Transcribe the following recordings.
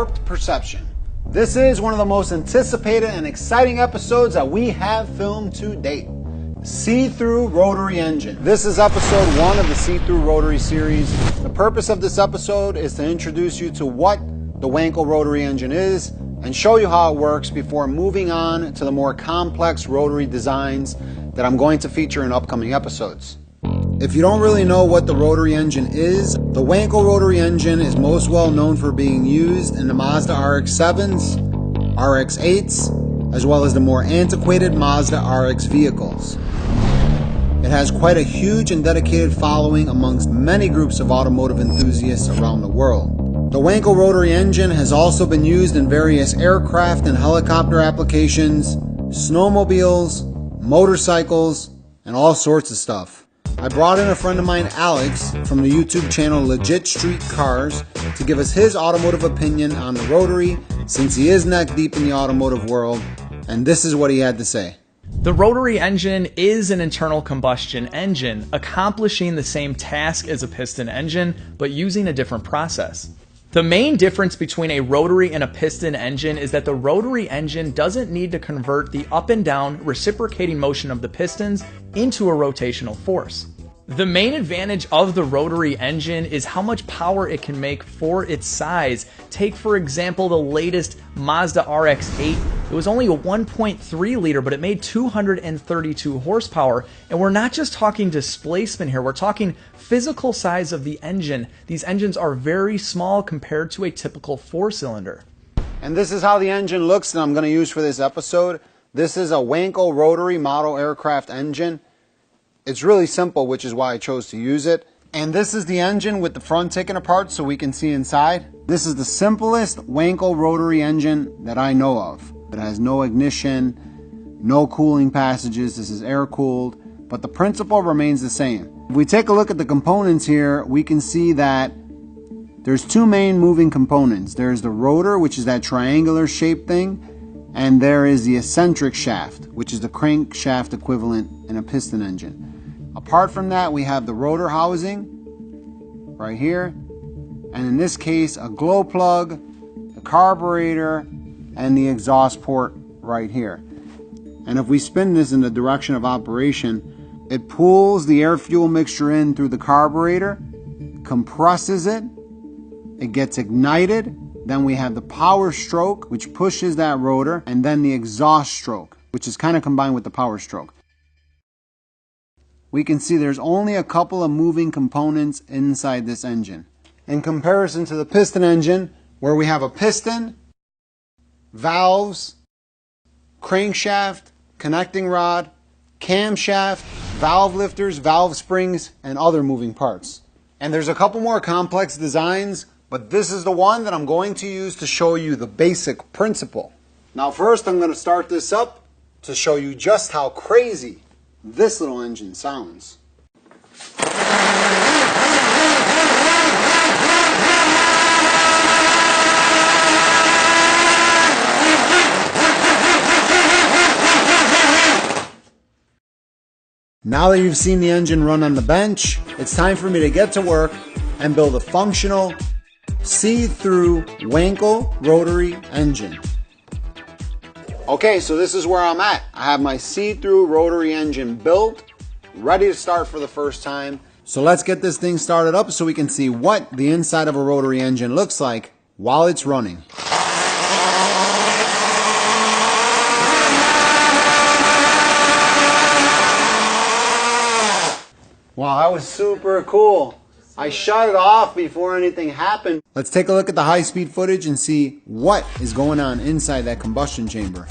warped perception. This is one of the most anticipated and exciting episodes that we have filmed to date. See-through rotary engine. This is episode 1 of the see-through rotary series. The purpose of this episode is to introduce you to what the Wankel rotary engine is and show you how it works before moving on to the more complex rotary designs that I'm going to feature in upcoming episodes. If you don't really know what the rotary engine is, the Wankel rotary engine is most well known for being used in the Mazda RX-7s, RX-8s, as well as the more antiquated Mazda RX vehicles. It has quite a huge and dedicated following amongst many groups of automotive enthusiasts around the world. The Wankel rotary engine has also been used in various aircraft and helicopter applications, snowmobiles, motorcycles, and all sorts of stuff. I brought in a friend of mine, Alex, from the YouTube channel Legit Street Cars to give us his automotive opinion on the rotary, since he is neck deep in the automotive world, and this is what he had to say. The rotary engine is an internal combustion engine, accomplishing the same task as a piston engine, but using a different process. The main difference between a rotary and a piston engine is that the rotary engine doesn't need to convert the up and down reciprocating motion of the pistons into a rotational force. The main advantage of the rotary engine is how much power it can make for its size. Take, for example, the latest Mazda RX-8. It was only a 1.3 liter, but it made 232 horsepower. And we're not just talking displacement here, we're talking physical size of the engine. These engines are very small compared to a typical 4-cylinder. And this is how the engine looks that I'm going to use for this episode. This is a Wankel rotary model aircraft engine. It's really simple, which is why I chose to use it. And this is the engine with the front taken apart so we can see inside. This is the simplest Wankel rotary engine that I know of. It has no ignition, no cooling passages. This is air cooled, but the principle remains the same. If we take a look at the components here, we can see that there's two main moving components. There's the rotor, which is that triangular shaped thing, and there is the eccentric shaft, which is the crankshaft equivalent in a piston engine. Apart from that, we have the rotor housing right here, and in this case, a glow plug, the carburetor, and the exhaust port right here. And if we spin this in the direction of operation, it pulls the air-fuel mixture in through the carburetor, compresses it, it gets ignited, then we have the power stroke, which pushes that rotor, and then the exhaust stroke, which is kind of combined with the power stroke. We can see there's only a couple of moving components inside this engine. In comparison to the piston engine, where we have a piston, valves, crankshaft, connecting rod, camshaft, valve lifters, valve springs, and other moving parts. And there's a couple more complex designs, but this is the one that I'm going to use to show you the basic principle. Now first I'm going to start this up to show you just how crazy this little engine sounds. Now that you've seen the engine run on the bench, it's time for me to get to work and build a functional, see-through Wankel rotary engine. Okay, so this is where I'm at. I have my see-through rotary engine built, ready to start for the first time. So let's get this thing started up so we can see what the inside of a rotary engine looks like while it's running. Wow, that was super cool. I shut it off before anything happened. Let's take a look at the high-speed footage and see what is going on inside that combustion chamber.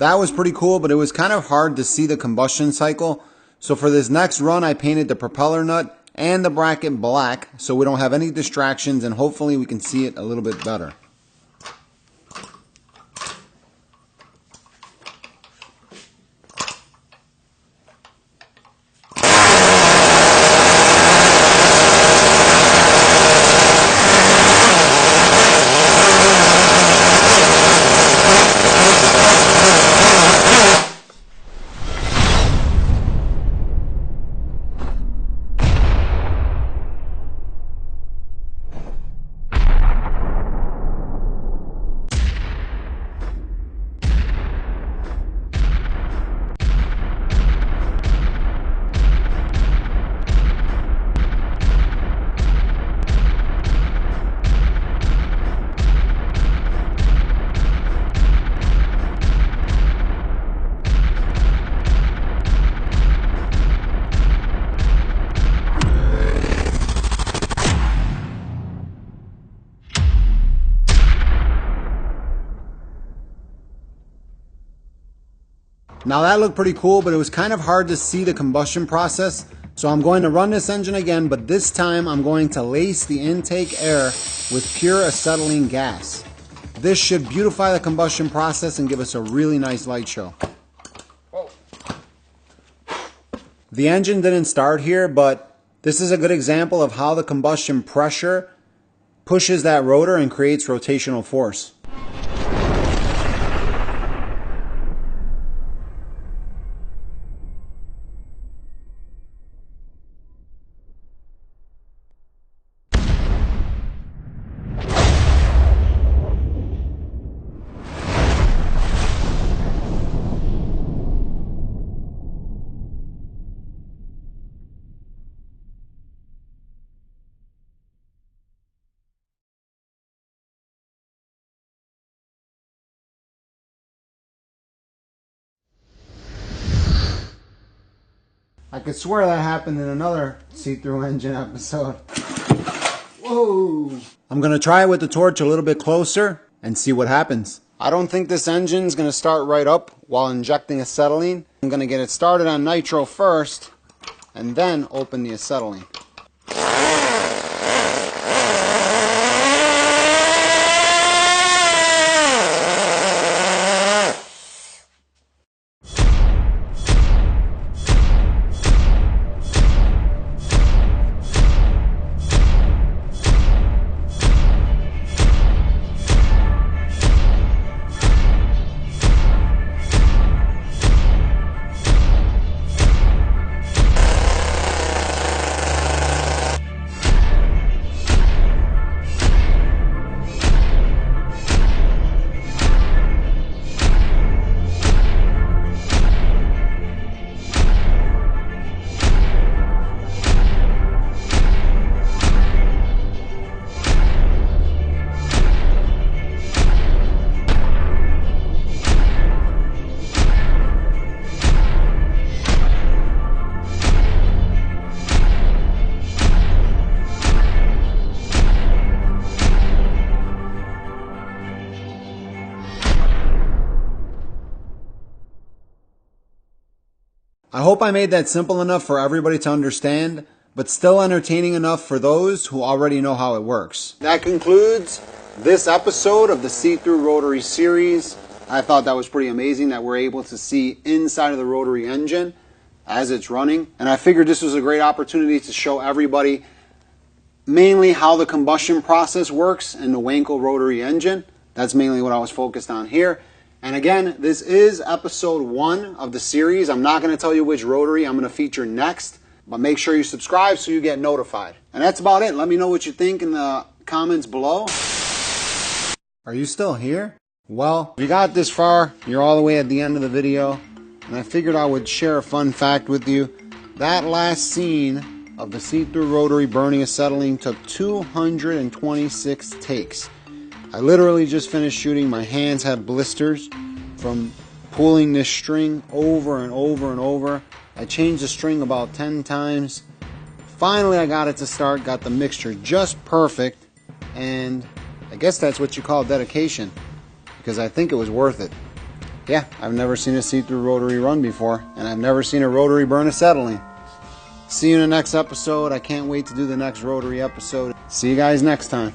That was pretty cool, but it was kind of hard to see the combustion cycle. So for this next run, I painted the propeller nut and the bracket black so we don't have any distractions, and hopefully we can see it a little bit better. Now that looked pretty cool, but it was kind of hard to see the combustion process. So I'm going to run this engine again, but this time I'm going to lace the intake air with pure acetylene gas. This should beautify the combustion process and give us a really nice light show. The engine didn't start here, but this is a good example of how the combustion pressure pushes that rotor and creates rotational force. I could swear that happened in another see-through engine episode. Whoa! I'm going to try it with the torch a little bit closer and see what happens. I don't think this engine's going to start right up while injecting acetylene. I'm going to get it started on nitro first and then open the acetylene. I hope I made that simple enough for everybody to understand, but still entertaining enough for those who already know how it works. That concludes this episode of the See-Through Rotary series. I thought that was pretty amazing that we're able to see inside of the rotary engine as it's running. And I figured this was a great opportunity to show everybody mainly how the combustion process works in the Wankel rotary engine. That's mainly what I was focused on here. And again, this is episode 1 of the series. I'm not going to tell you which rotary I'm going to feature next, but make sure you subscribe so you get notified. And that's about it. Let me know what you think in the comments below. Are you still here? Well, if you got this far, you're all the way at the end of the video, and I figured I would share a fun fact with you. That last scene of the see-through rotary burning acetylene took 226 takes. I literally just finished shooting. My hands have blisters from pulling this string over and over and over. I changed the string about 10 times. Finally, I got it to start, got the mixture just perfect, and I guess that's what you call dedication, because I think it was worth it. yeah, I've never seen a see-through rotary run before, and I've never seen a rotary burn acetylene. See you in the next episode. I can't wait to do the next rotary episode. See you guys next time.